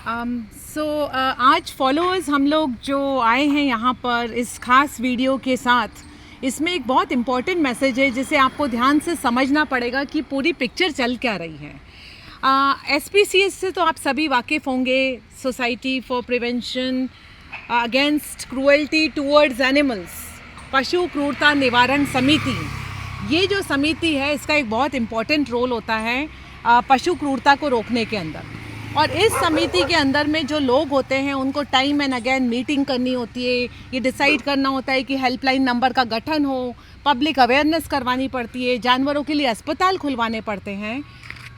आज फॉलोअर्स हम लोग जो आए हैं यहाँ पर इस खास वीडियो के साथ, इसमें एक बहुत इम्पॉर्टेंट मैसेज है जिसे आपको ध्यान से समझना पड़ेगा कि पूरी पिक्चर चल क्या रही है। SPCA से तो आप सभी वाकिफ़ होंगे, society for prevention against cruelty towards animals, पशु क्रूरता निवारण समिति। ये जो समिति है इसका एक बहुत इम्पॉर्टेंट रोल होता है पशु क्रूरता को रोकने के अंदर। और इस समिति के अंदर में जो लोग होते हैं उनको टाइम एंड अगेन मीटिंग करनी होती है, ये डिसाइड करना होता है कि हेल्पलाइन नंबर का गठन हो, पब्लिक अवेयरनेस करवानी पड़ती है, जानवरों के लिए अस्पताल खुलवाने पड़ते हैं।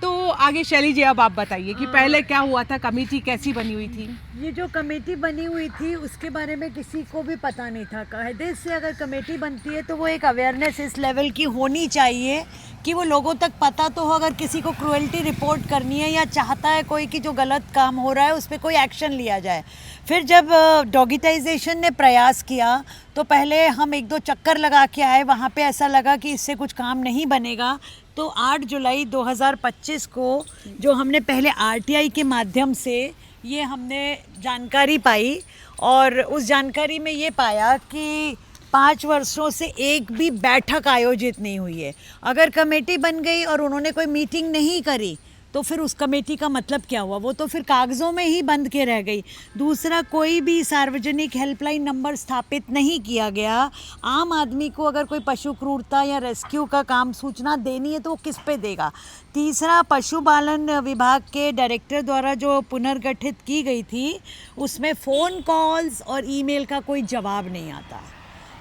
तो आगे शैली जी अब आप बताइए कि पहले क्या हुआ था, कमेटी कैसी बनी हुई थी? ये जो कमेटी बनी हुई थी उसके बारे में किसी को भी पता नहीं था। कायदे से अगर कमेटी बनती है तो वो एक अवेयरनेस इस लेवल की होनी चाहिए कि वो लोगों तक पता तो हो, अगर किसी को क्रूएल्टी रिपोर्ट करनी है या चाहता है कोई कि जो गलत काम हो रहा है उस पर कोई एक्शन लिया जाए। फिर जब डॉगिटाइजेशन ने प्रयास किया तो पहले हम 1-2 चक्कर लगा के आए, वहाँ पे ऐसा लगा कि इससे कुछ काम नहीं बनेगा। तो 8 जुलाई 2025 को जो हमने पहले RTI के माध्यम से ये हमने जानकारी पाई और उस जानकारी में ये पाया कि 5 वर्षों से एक भी बैठक आयोजित नहीं हुई है। अगर कमेटी बन गई और उन्होंने कोई मीटिंग नहीं करी तो फिर उस कमेटी का मतलब क्या हुआ? वो तो फिर कागज़ों में ही बंद के रह गई। दूसरा, कोई भी सार्वजनिक हेल्पलाइन नंबर स्थापित नहीं किया गया। आम आदमी को अगर कोई पशु क्रूरता या रेस्क्यू का काम सूचना देनी है तो वो किस पे देगा? तीसरा, पशुपालन विभाग के डायरेक्टर द्वारा जो पुनर्गठित की गई थी उसमें फ़ोन कॉल्स और ईमेल का कोई जवाब नहीं आता।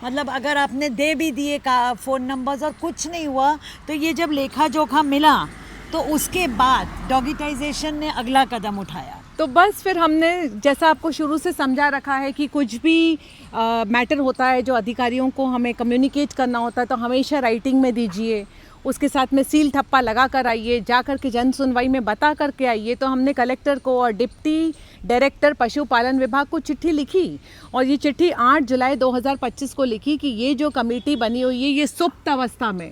मतलब अगर आपने दे भी दिए का फ़ोन नंबर्स और कुछ नहीं हुआ, तो ये जब लेखा जोखा मिला तो उसके बाद डॉगिटाइजेशन ने अगला कदम उठाया। तो बस फिर हमने जैसा आपको शुरू से समझा रखा है कि कुछ भी मैटर होता है जो अधिकारियों को हमें कम्युनिकेट करना होता है तो हमेशा राइटिंग में दीजिए, उसके साथ में सील ठप्पा लगा कर आइए, जा कर के जन सुनवाई में बता करके आइए। तो हमने कलेक्टर को और डिप्टी डायरेक्टर पशुपालन विभाग को चिट्ठी लिखी और ये चिट्ठी 8 जुलाई 2025 को लिखी कि ये जो कमेटी बनी हुई है ये सुप्त अवस्था में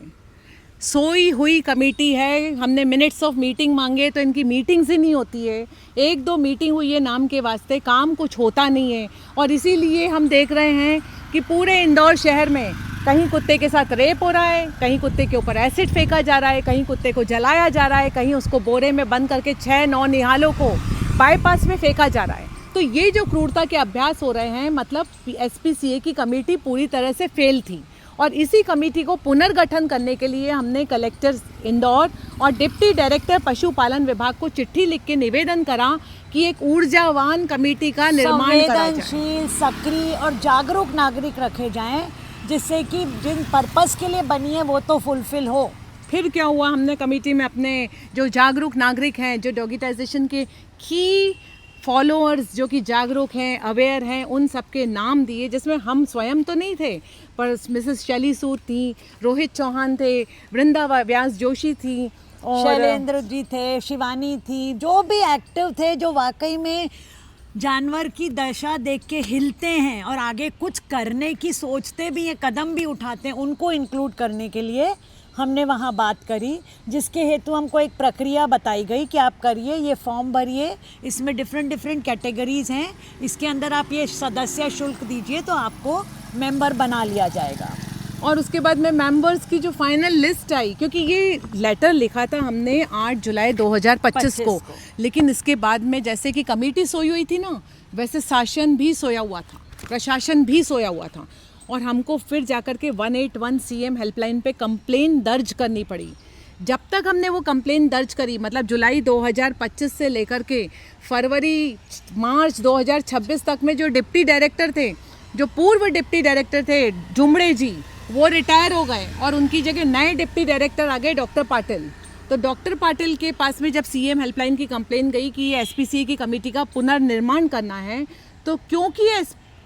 सोई हुई कमेटी है। हमने मिनट्स ऑफ मीटिंग मांगे तो इनकी मीटिंग्स ही नहीं होती है। 1-2 मीटिंग हुई है नाम के वास्ते, काम कुछ होता नहीं है। और इसीलिए हम देख रहे हैं कि पूरे इंदौर शहर में कहीं कुत्ते के साथ रेप हो रहा है, कहीं कुत्ते के ऊपर एसिड फेंका जा रहा है, कहीं कुत्ते को जलाया जा रहा है, कहीं उसको बोरे में बंद करके 6-9 निहालों को बाईपास में फेंका जा रहा है। तो ये जो क्रूरता के अभ्यास हो रहे हैं, मतलब SPCA की कमेटी पूरी तरह से फेल थी। और इसी कमेटी को पुनर्गठन करने के लिए हमने कलेक्टर इंदौर और डिप्टी डायरेक्टर पशुपालन विभाग को चिट्ठी लिख के निवेदन करा कि एक ऊर्जावान कमेटी का निर्माण करा जाए, संवेदनशील, सक्रिय और जागरूक नागरिक रखे जाएं, जिससे कि जिन पर्पस के लिए बनी है वो तो फुलफिल हो। फिर क्या हुआ, हमने कमेटी में अपने जो जागरूक नागरिक हैं, जो डॉगिटाइजेशन के की फॉलोअर्स जो कि जागरूक हैं, अवेयर हैं, उन सबके नाम दिए, जिसमें हम स्वयं तो नहीं थे पर मिसेस शैली सूद थी, रोहित चौहान थे, वृंदा व्यास जोशी थी और शैलेंद्र जी थे, शिवानी थी, जो भी एक्टिव थे, जो वाकई में जानवर की दशा देख के हिलते हैं और आगे कुछ करने की सोचते भी हैं, कदम भी उठाते हैं, उनको इंक्लूड करने के लिए हमने वहाँ बात करी, जिसके हेतु हमको एक प्रक्रिया बताई गई कि आप करिए, ये फॉर्म भरिए, इसमें डिफरेंट कैटेगरीज़ हैं, इसके अंदर आप ये सदस्य शुल्क दीजिए तो आपको मेंबर बना लिया जाएगा। और उसके बाद में मेंबर्स की जो फाइनल लिस्ट आई, क्योंकि ये लेटर लिखा था हमने 8 जुलाई 2025 को, लेकिन इसके बाद में जैसे कि कमेटी सोई हुई थी ना, वैसे शासन भी सोया हुआ था, प्रशासन भी सोया हुआ था और हमको फिर जाकर के 181 CM हेल्पलाइन पे कंप्लेन दर्ज करनी पड़ी। जब तक हमने वो कंप्लेन दर्ज करी, मतलब जुलाई 2025 से लेकर के फरवरी मार्च 2026 तक में जो डिप्टी डायरेक्टर थे, जो पूर्व डिप्टी डायरेक्टर थे जुमड़े जी, वो रिटायर हो गए और उनकी जगह नए डिप्टी डायरेक्टर आ गए डॉक्टर पाटिल। तो डॉक्टर पाटिल के पास में जब CM हेल्पलाइन की कंप्लेन गई कि ये SPCA की कमेटी का पुनर्निर्माण करना है, तो क्योंकि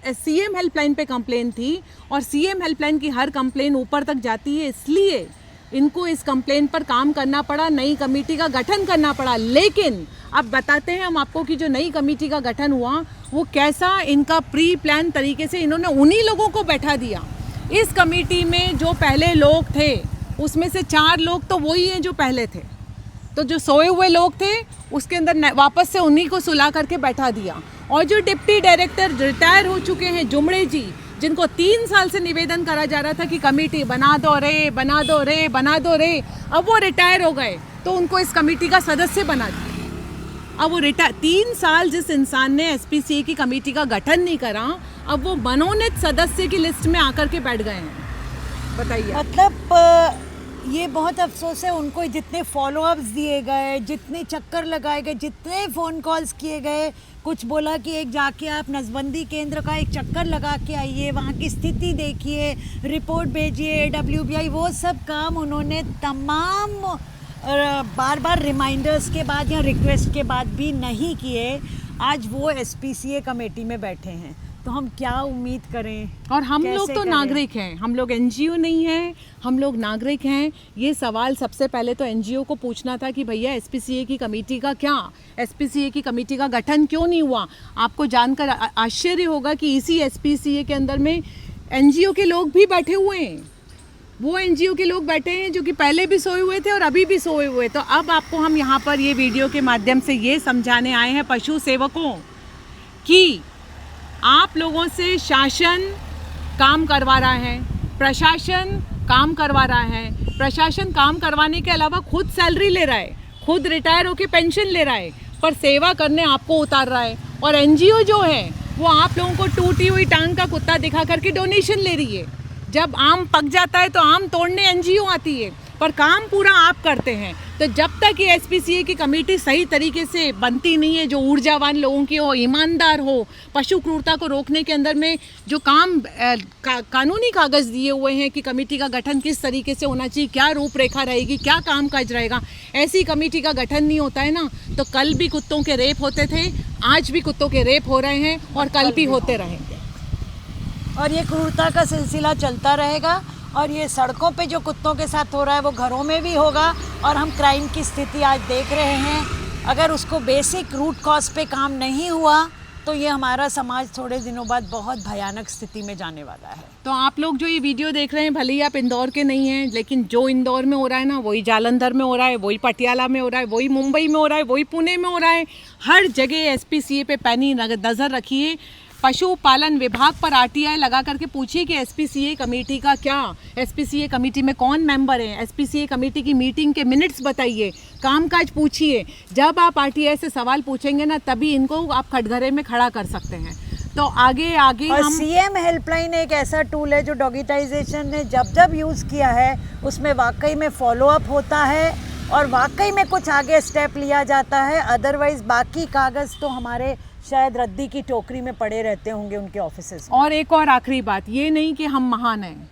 CM हेल्पलाइन पे कंप्लेन थी और CM हेल्पलाइन की हर कंप्लेन ऊपर तक जाती है, इसलिए इनको इस कंप्लेन पर काम करना पड़ा, नई कमेटी का गठन करना पड़ा। लेकिन अब बताते हैं हम आपको कि जो नई कमेटी का गठन हुआ वो कैसा, इनका प्री प्लान तरीके से इन्होंने उन्हीं लोगों को बैठा दिया। इस कमेटी में जो पहले लोग थे उसमें से 4 लोग तो वही हैं जो पहले थे, तो जो सोए हुए लोग थे उसके अंदर वापस से उन्हीं को सुला करके बैठा दिया। और जो डिप्टी डायरेक्टर रिटायर हो चुके हैं जुमड़े जी, जिनको 3 साल से निवेदन करा जा रहा था कि कमेटी बना दो रे, बना दो रे, बना दो रे, अब वो रिटायर हो गए तो उनको इस कमेटी का सदस्य बना दिया। अब वो 3 साल जिस इंसान ने एसपीसीए की कमेटी का गठन नहीं करा, अब वो मनोनीत सदस्य की लिस्ट में आकर के बैठ गए हैं। बताइए। मतलब ये बहुत अफसोस है, उनको जितने फॉलोअप्स दिए गए, जितने चक्कर लगाए गए, जितने फ़ोन कॉल्स किए गए, कुछ बोला कि एक जाके आप नसबंदी केंद्र का एक चक्कर लगा के आइए, वहाँ की स्थिति देखिए, रिपोर्ट भेजिए WBI, वो सब काम उन्होंने तमाम बार बार रिमाइंडर्स के बाद या रिक्वेस्ट के बाद भी नहीं किए। आज वो SPCA कमेटी में बैठे हैं, तो हम क्या उम्मीद करें। और हम लोग तो नागरिक हैं, हम लोग NGO नहीं हैं, हम लोग नागरिक हैं। ये सवाल सबसे पहले तो NGO को पूछना था कि भैया SPCA की कमेटी का क्या, SPCA की कमेटी का गठन क्यों नहीं हुआ। आपको जानकर आश्चर्य होगा कि इसी SPCA के अंदर में NGO के लोग भी बैठे हुए हैं। वो NGO के लोग बैठे हैं जो कि पहले भी सोए हुए थे और अभी भी सोए हुए। तो अब आपको हम यहाँ पर ये वीडियो के माध्यम से ये समझाने आए हैं पशु सेवकों कि आप लोगों से शासन काम करवा रहा है, प्रशासन काम करवा रहा है। प्रशासन काम करवाने के अलावा खुद सैलरी ले रहा है, खुद रिटायर होकर पेंशन ले रहा है, पर सेवा करने आपको उतार रहा है। और NGO जो है वो आप लोगों को टूटी हुई टांग का कुत्ता दिखा करके डोनेशन ले रही है। जब आम पक जाता है तो आम तोड़ने NGO आती है, पर काम पूरा आप करते हैं। तो जब तक ये SPCA की कमेटी सही तरीके से बनती नहीं है, जो ऊर्जावान लोगों की हो, ईमानदार हो, पशु क्रूरता को रोकने के अंदर में जो काम कानूनी कागज़ दिए हुए हैं कि कमेटी का गठन किस तरीके से होना चाहिए, क्या रूपरेखा रहेगी, क्या काम काज रहेगा, ऐसी कमेटी का गठन नहीं होता है ना, तो कल भी कुत्तों के रेप होते थे, आज भी कुत्तों के रेप हो रहे हैं और कल भी होते रहेंगे। और ये क्रूरता का सिलसिला चलता रहेगा। और ये सड़कों पे जो कुत्तों के साथ हो रहा है वो घरों में भी होगा। और हम क्राइम की स्थिति आज देख रहे हैं, अगर उसको बेसिक रूट कॉज पे काम नहीं हुआ तो ये हमारा समाज थोड़े दिनों बाद बहुत भयानक स्थिति में जाने वाला है। तो आप लोग जो ये वीडियो देख रहे हैं, भले ही आप इंदौर के नहीं हैं, लेकिन जो इंदौर में हो रहा है ना, वही जालंधर में हो रहा है, वही पटियाला में हो रहा है, वही मुंबई में हो रहा है, वही पुणे में हो रहा है। हर जगह SPCA पे पैनी नज़र रखिए। पशुपालन विभाग पर RTI लगा करके पूछिए कि SPCA कमेटी का क्या, SPCA कमेटी में कौन मेंबर है, SPCA कमेटी की मीटिंग के मिनट्स बताइए, कामकाज पूछिए। जब आप RTI से सवाल पूछेंगे ना, तभी इनको आप कटघरे में खड़ा कर सकते हैं। तो आगे आगे और हम CM हेल्पलाइन एक ऐसा टूल है जो डॉगिटाइजेशन ने जब यूज़ किया है उसमें वाकई में फॉलोअप होता है और वाकई में कुछ आगे स्टेप लिया जाता है। अदरवाइज बाकी कागज़ तो हमारे शायद रद्दी की टोकरी में पड़े रहते होंगे उनके ऑफिसेस में। और एक और आखिरी बात, ये नहीं कि हम महान हैं,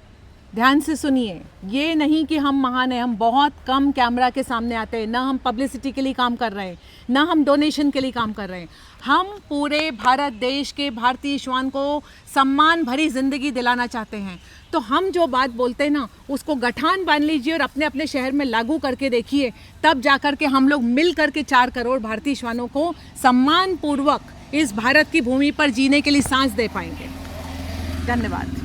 ध्यान से सुनिए, ये नहीं कि हम महान हैं। हम बहुत कम कैमरा के सामने आते हैं, ना हम पब्लिसिटी के लिए काम कर रहे हैं, ना हम डोनेशन के लिए काम कर रहे हैं। हम पूरे भारत देश के भारतीय श्वान को सम्मान भरी ज़िंदगी दिलाना चाहते हैं। तो हम जो बात बोलते हैं ना, उसको गठान बांध लीजिए और अपने अपने शहर में लागू करके देखिए, तब जाकर के हम लोग मिल करके 4 करोड़ भारतीय श्वानों को सम्मान पूर्वक इस भारत की भूमि पर जीने के लिए सांस दे पाएंगे। धन्यवाद।